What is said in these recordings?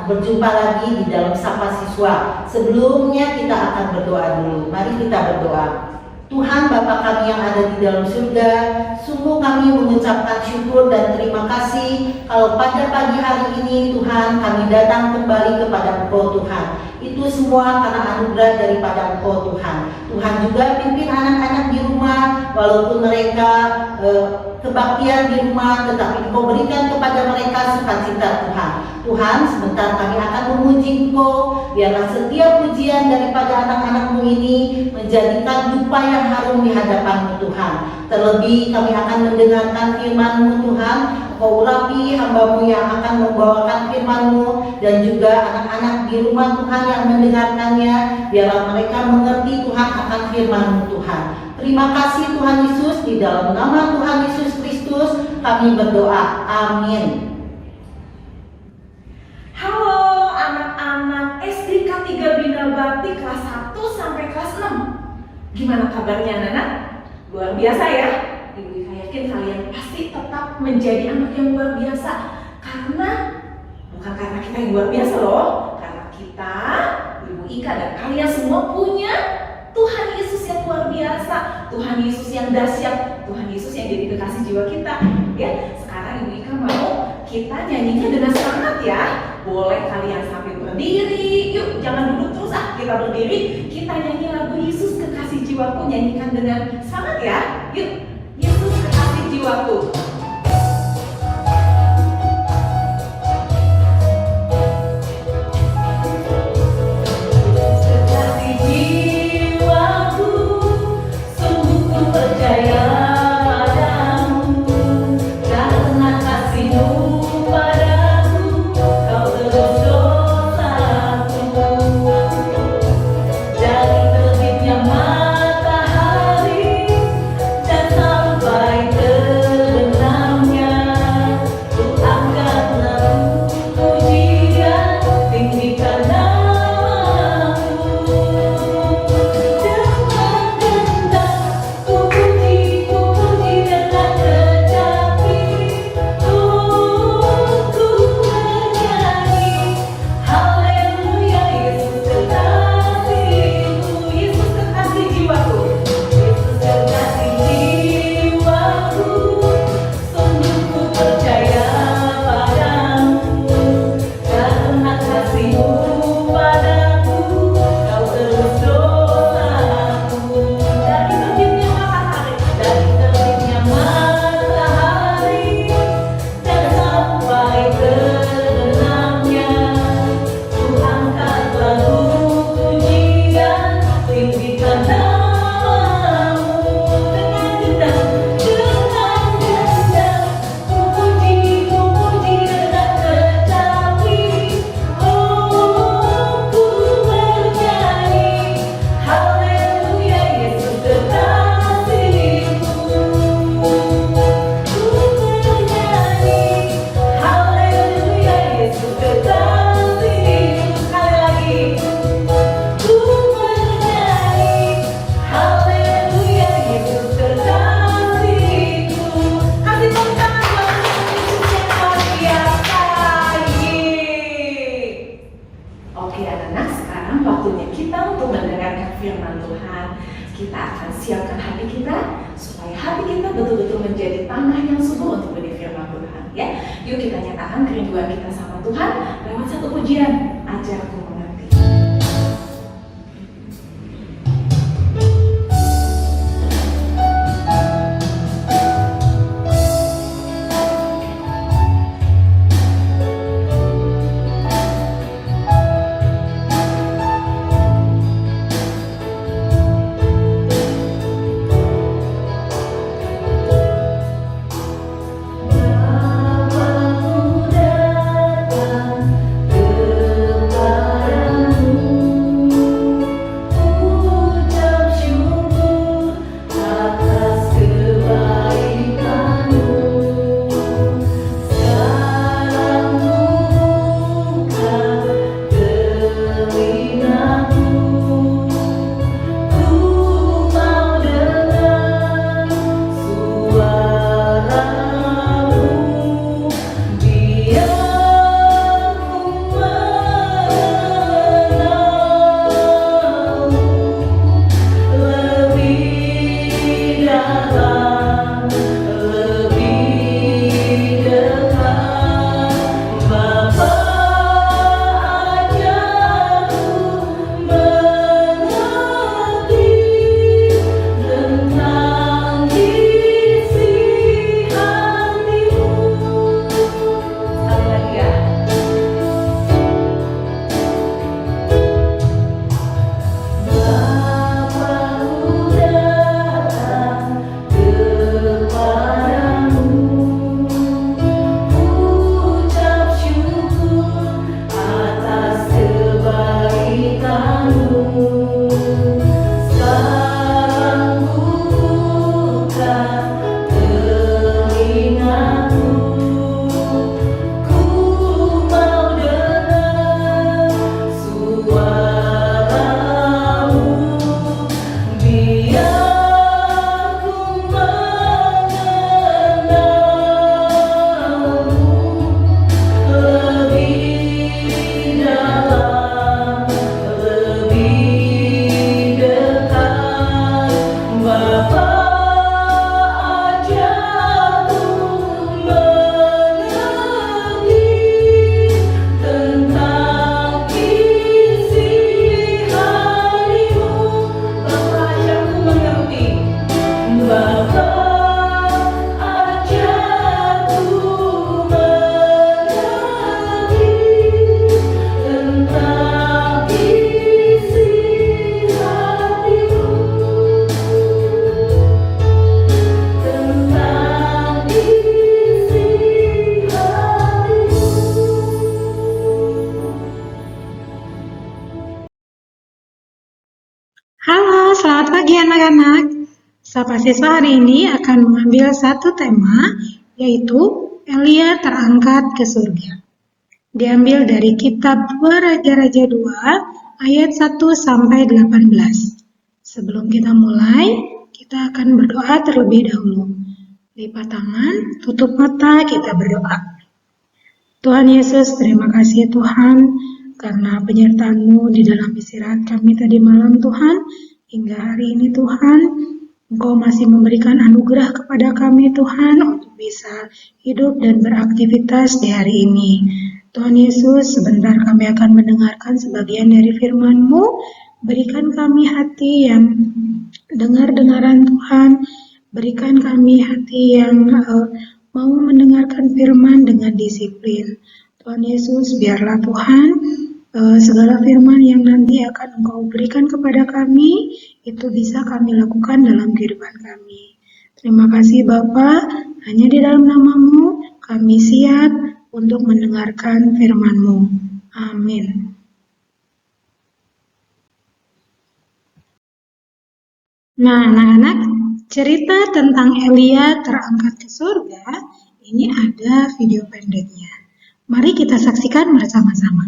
berjumpa lagi di dalam Sapa Siswa. Sebelumnya kita akan berdoa dulu. Mari kita berdoa. Tuhan Bapa kami yang ada di dalam surga, sungguh kami mengucapkan syukur dan terima kasih kalau pada pagi hari ini Tuhan kami datang kembali kepada Engkau Tuhan. Itu semua karena anugerah daripada Engkau Tuhan. Tuhan juga pimpin anak-anak di rumah, walaupun mereka kebaktian di rumah, tetapi Engkau berikan kepada mereka sukacita Tuhan. Tuhan, sebentar kami akan memuji Engkau, biarlah setiap pujian daripada anak-anak-Mu ini menjadikan dupa yang harum di hadapan-Mu Tuhan. Terlebih kami akan mendengarkan firman-Mu Tuhan. Engkau urapi hamba-Mu yang akan membawakan firman-Mu dan juga anak-anak di rumah Tuhan yang mendengarkannya, biarlah mereka mengerti Tuhan akan firman-Mu Tuhan. Terima kasih Tuhan Yesus, di dalam nama Tuhan Yesus Kristus kami berdoa. Amin. Halo anak-anak SDK 3 Bina Bakti kelas 1 sampai kelas 6. Gimana kabarnya anak-anak? Luar biasa ya. Ibu Ika yakin kalian pasti tetap menjadi anak yang luar biasa. Karena bukan karena kita yang luar biasa loh, karena kita, Ibu Ika dan kalian semua punya Tuhan Yesus yang luar biasa, Tuhan Yesus yang dahsyat, Tuhan Yesus yang jadi kekasih jiwa kita. Ya, sekarang Ibu Ika mau kita nyanyinya dengan semangat ya. Boleh kalian sambil berdiri, yuk jangan duduk terus kita berdiri. Kita nyanyi lagu Yesus kekasih jiwaku, nyanyikan dengan semangat ya. Yuk, Yesus kekasih jiwaku. Namamu datang kepada Halo, selamat pagi anak-anak. Sapa Siswa hari ini akan mengambil satu tema, yaitu Elia terangkat ke surga. Diambil dari kitab 2 Raja-Raja 2 ayat 1 sampai 18. Sebelum kita mulai, kita akan berdoa terlebih dahulu. Lipat tangan, tutup mata, kita berdoa. Tuhan Yesus, terima kasih Tuhan, karena penyertaan-Mu di dalam istirahat kami tadi malam Tuhan, hingga hari ini Tuhan, Engkau masih memberikan anugerah kepada kami Tuhan untuk bisa hidup dan beraktivitas di hari ini. Tuhan Yesus, sebentar kami akan mendengarkan sebagian dari firman-Mu, berikan kami hati yang dengar-dengaran Tuhan, berikan kami hati yang mau mendengarkan firman dengan disiplin. Tuhan Yesus, biarlah Tuhan segala firman yang nanti akan Engkau berikan kepada kami, itu bisa kami lakukan dalam kehidupan kami. Terima kasih Bapa, hanya di dalam nama-Mu kami siap untuk mendengarkan firman-Mu. Amin. Nah anak-anak, cerita tentang Elia terangkat ke surga, ini ada video pendeknya. Mari kita saksikan bersama-sama.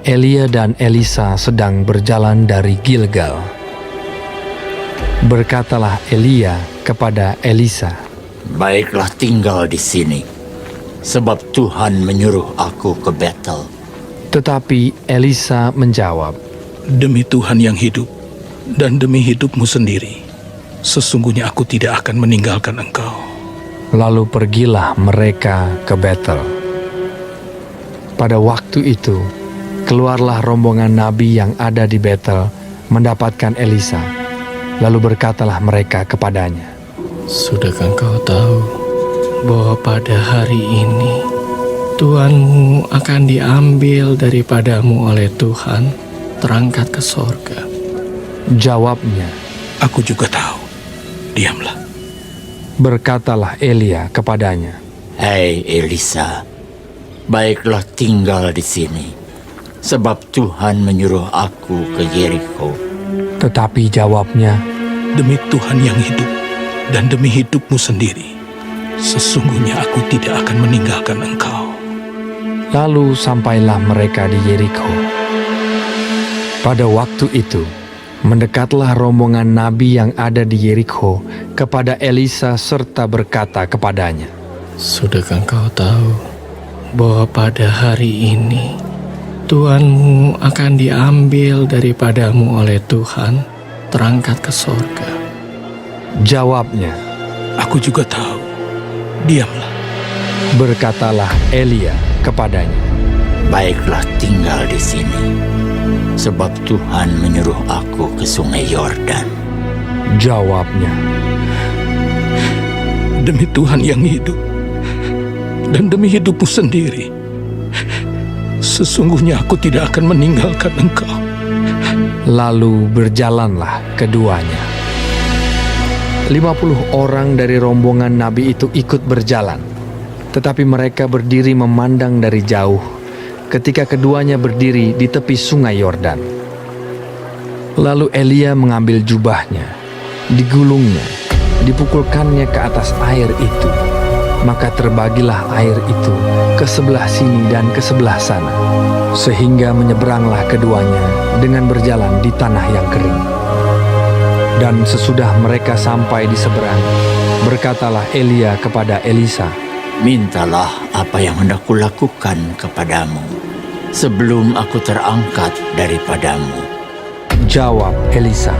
Elia dan Elisa sedang berjalan dari Gilgal. Berkatalah Elia kepada Elisa, "Baiklah tinggal di sini, sebab Tuhan menyuruh aku ke Betel." tetapi Elisa menjawab, Demi Tuhan yang hidup, dan demi hidupmu sendiri, sesungguhnya aku tidak akan meninggalkan engkau. Lalu pergilah mereka ke Betel. Pada waktu itu, keluarlah rombongan nabi yang ada di Betel mendapatkan Elisa. Lalu berkatalah mereka kepadanya, Sudahkah engkau tahu bahwa pada hari ini Tuhanmu akan diambil daripadamu oleh Tuhan, terangkat ke sorga? Jawabnya, Aku juga tahu. Diamlah. berkatalah Elia kepadanya, Hei Elisa, baiklah tinggal di sini, sebab Tuhan menyuruh aku ke Yeriko. tetapi jawabnya, Demi Tuhan yang hidup, dan demi hidupmu sendiri, sesungguhnya aku tidak akan meninggalkan engkau. Lalu sampailah mereka di Yeriko. Pada waktu itu, mendekatlah rombongan nabi yang ada di Yeriko kepada Elisa serta berkata kepadanya, Sudahkah engkau tahu bahwa pada hari ini Tuhanmu akan diambil daripadamu oleh Tuhan, terangkat ke sorga? Jawabnya, Aku juga tahu. Diamlah. berkatalah Elia kepadanya, Baiklah tinggal di sini, sebab Tuhan menyuruh aku ke sungai Yordan. Jawabnya, Demi Tuhan yang hidup, dan demi hidupmu sendiri, sesungguhnya aku tidak akan meninggalkan engkau. lalu berjalanlah keduanya. 50 orang dari rombongan nabi itu ikut berjalan, tetapi mereka berdiri memandang dari jauh ketika keduanya berdiri di tepi sungai Yordan. Lalu Elia mengambil jubahnya, digulungnya, dipukulkannya ke atas air itu. Maka terbagilah air itu ke sebelah sini dan ke sebelah sana, sehingga menyeberanglah keduanya dengan berjalan di tanah yang kering. Dan sesudah mereka sampai di seberang, berkatalah Elia kepada Elisa, Mintalah apa yang hendak kulakukan kepadamu, sebelum aku terangkat daripadamu. Jawab Elisa,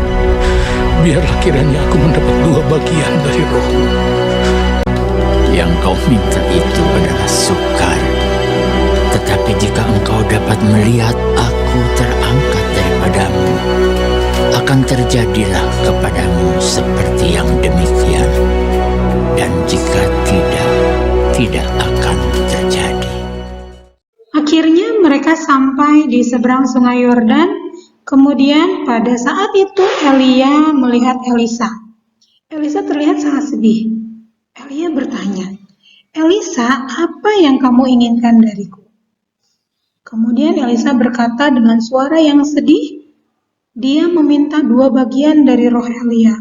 Biarlah kiranya aku mendapat 2 bagian dari rohmu. Yang kau minta itu adalah sukar. Tetapi jika engkau dapat melihat aku terangkat daripadamu, akan terjadilah kepadamu seperti yang demikian. Dan jika tidak akan terjadi. Akhirnya mereka sampai di seberang sungai Yordan, Kemudian pada saat itu Elia melihat Elisa. Elisa terlihat sangat sedih. Elia bertanya, "Elisa, apa yang kamu inginkan dariku?" Kemudian Elisa berkata dengan suara yang sedih, dia meminta 2 bagian dari roh Elia.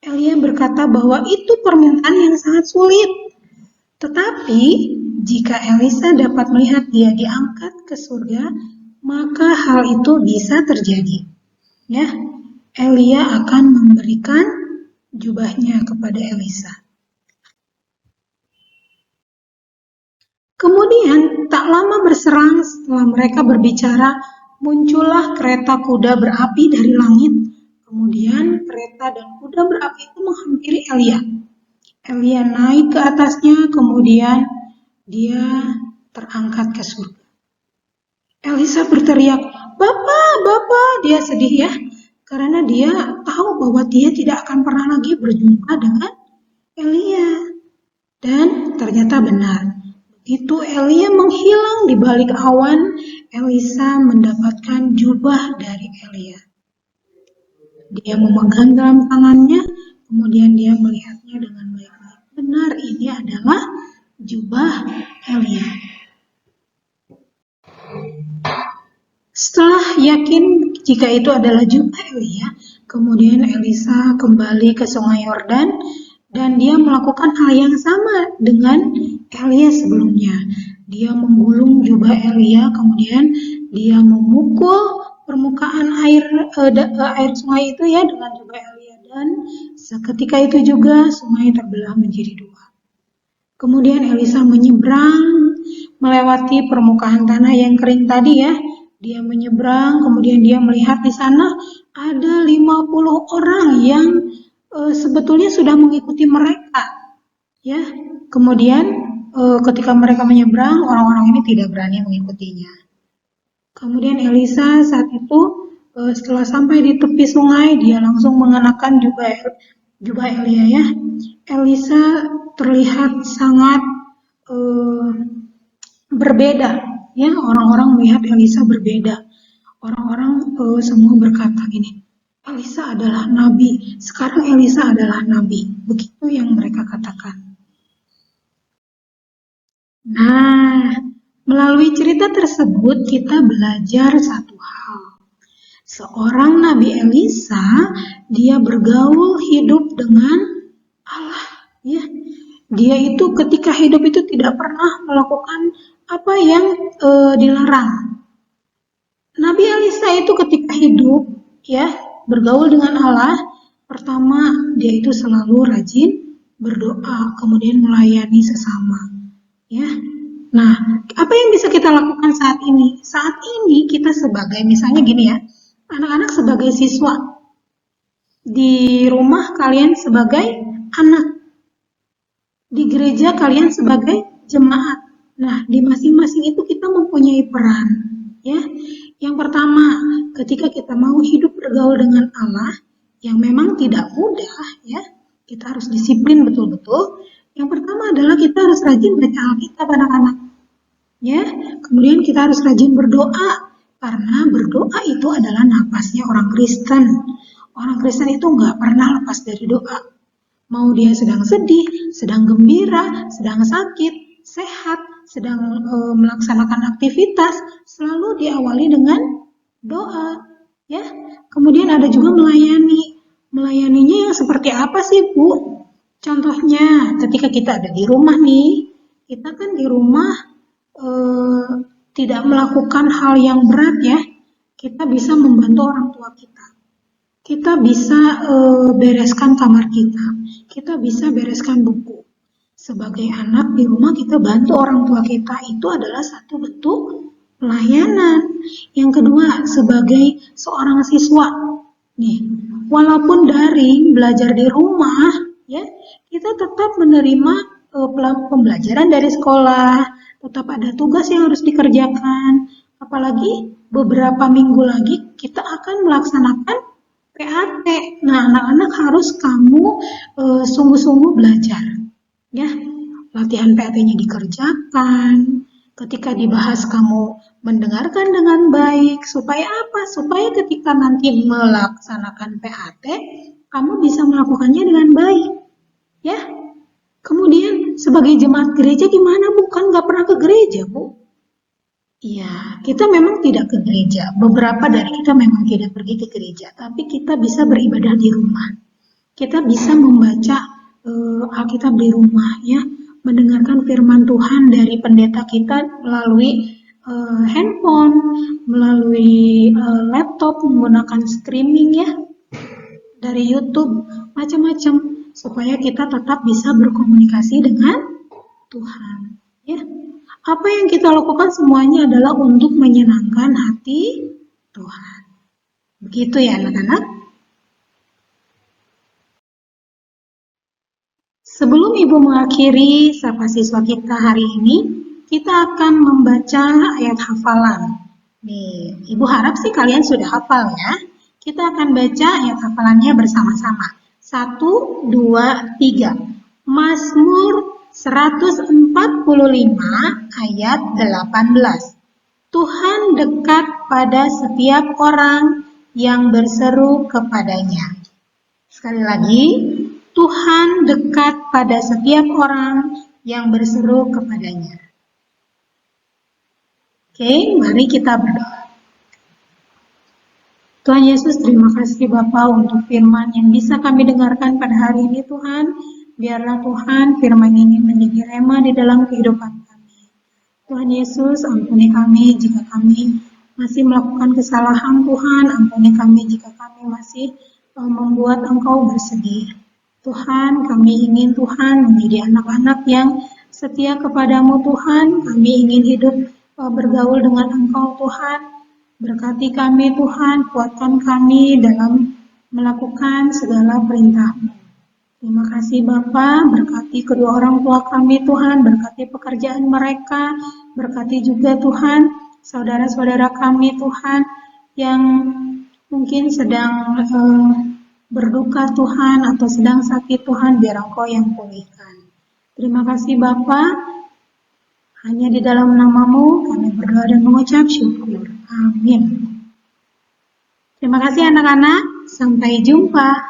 Elia berkata bahwa itu permintaan yang sangat sulit. Tetapi jika Elisa dapat melihat dia diangkat ke surga, maka hal itu bisa terjadi. Ya, Elia akan memberikan jubahnya kepada Elisa. Kemudian tak lama berserang setelah mereka berbicara, muncullah kereta kuda berapi dari langit. Kemudian kereta dan kuda berapi itu menghampiri Elia. Elia naik ke atasnya, kemudian dia terangkat ke surga. Elisa berteriak, "Bapak, Bapak!" Dia sedih ya, karena dia tahu bahwa dia tidak akan pernah lagi berjumpa dengan Elia. Dan ternyata benar. Begitu Elia menghilang di balik awan, Elisa mendapatkan jubah dari Elia. Dia memegang dalam tangannya, kemudian dia melihatnya dengan baik-baik. Benar, ini adalah jubah Elia. Setelah yakin jika itu adalah jubah Elia, kemudian Elisa kembali ke Sungai Yordan dan dia melakukan hal yang sama dengan Elia sebelumnya. Dia menggulung jubah Elia, kemudian dia memukul permukaan air sungai itu ya dengan jubah Elia, dan seketika itu juga sungai terbelah menjadi 2. Kemudian Elisa menyeberang melewati permukaan tanah yang kering tadi ya. Dia menyeberang, kemudian dia melihat di sana ada 50 orang yang sebetulnya sudah mengikuti mereka. Ya, kemudian ketika mereka menyeberang, orang-orang ini tidak berani mengikutinya. Kemudian Elisa saat itu setelah sampai di tepi sungai, dia langsung mengenakan jubah Elia ya. Elisa terlihat sangat berbeda ya, orang-orang melihat Elisa berbeda. Orang-orang semua berkata gini, Elisa adalah nabi, sekarang Elisa adalah nabi. Begitu yang mereka katakan. Nah, melalui cerita tersebut kita belajar satu hal. Seorang Nabi Elisa, dia bergaul hidup dengan Allah, ya. Dia itu ketika hidup itu tidak pernah melakukan apa yang dilarang. Nabi Elisa itu ketika hidup, ya, bergaul dengan Allah, pertama dia itu selalu rajin berdoa, kemudian melayani sesama, ya. Nah, apa yang bisa kita lakukan saat ini? Saat ini kita sebagai, misalnya gini ya, anak-anak sebagai siswa, di rumah kalian sebagai anak, di gereja kalian sebagai jemaat. Nah, di masing-masing itu kita mempunyai peran, ya. Yang pertama, ketika kita mau hidup bergaul dengan Allah, yang memang tidak mudah, ya, kita harus disiplin betul-betul. Yang pertama adalah kita harus rajin baca Alkitab anak-anak, ya. Kemudian kita harus rajin berdoa, karena berdoa itu adalah napasnya orang Kristen. Orang Kristen itu nggak pernah lepas dari doa. Mau dia sedang sedih, sedang gembira, sedang sakit, sehat, sedang melaksanakan aktivitas, selalu diawali dengan doa, ya. Kemudian ada juga melayani. Melayaninya yang seperti apa sih, Bu? Contohnya, ketika kita ada di rumah nih, kita kan di rumah tidak melakukan hal yang berat ya. Kita bisa membantu orang tua kita. Kita bisa bereskan kamar kita bisa bereskan buku. Sebagai anak di rumah kita bantu orang tua kita, itu adalah satu bentuk pelayanan. Yang kedua, sebagai seorang siswa, nih, walaupun daring belajar di rumah, ya, kita tetap menerima pembelajaran dari sekolah, tetap ada tugas yang harus dikerjakan. Apalagi beberapa minggu lagi kita akan melaksanakan PAT. Nah, anak-anak harus kamu sungguh-sungguh belajar, ya. Latihan PAT-nya dikerjakan, Ketika dibahas kamu mendengarkan dengan baik, supaya apa? Supaya ketika nanti melaksanakan PAT, kamu bisa melakukannya dengan baik. Ya. Kemudian sebagai jemaat gereja gimana Bu? Kan nggak pernah ke gereja Bu. Iya, kita memang tidak ke gereja. Beberapa dari kita memang tidak pergi ke gereja, tapi kita bisa beribadah di rumah. Kita bisa membaca Alkitab di rumah ya, mendengarkan firman Tuhan dari pendeta kita melalui handphone, melalui laptop, menggunakan streaming ya, dari YouTube, macam-macam, supaya kita tetap bisa berkomunikasi dengan Tuhan ya. Apa yang kita lakukan semuanya adalah untuk menyenangkan hati Tuhan. Begitu ya anak-anak. Sebelum Ibu mengakhiri sapa siswa kita hari ini, kita akan membaca ayat hafalan. Nih, Ibu harap sih kalian sudah hafal ya. Kita akan baca ayat hafalannya bersama-sama. 1, 2, 3. Mazmur 145 ayat 18. Tuhan dekat pada setiap orang yang berseru kepadanya. Sekali lagi, Tuhan dekat pada setiap orang yang berseru kepadanya. Oke, mari kita berdoa. Tuhan Yesus, terima kasih Bapa untuk firman yang bisa kami dengarkan pada hari ini Tuhan. Biarlah Tuhan firman ini menjadi rema di dalam kehidupan kami. Tuhan Yesus, ampuni kami jika kami masih melakukan kesalahan Tuhan. Ampuni kami jika kami masih membuat Engkau bersedih. Tuhan, kami ingin Tuhan menjadi anak-anak yang setia kepadamu Tuhan. Kami ingin hidup bergaul dengan Engkau Tuhan. Berkati kami Tuhan, kuatkan kami dalam melakukan segala perintah-Mu. Terima kasih Bapa, berkati kedua orang tua kami Tuhan, berkati pekerjaan mereka, berkati juga Tuhan saudara-saudara kami Tuhan yang mungkin sedang berduka Tuhan atau sedang sakit Tuhan, biar Engkau yang pulihkan. Terima kasih Bapa, hanya di dalam nama-Mu kami berdoa dan mengucap syukur. Amin. Terima kasih anak-anak, sampai jumpa.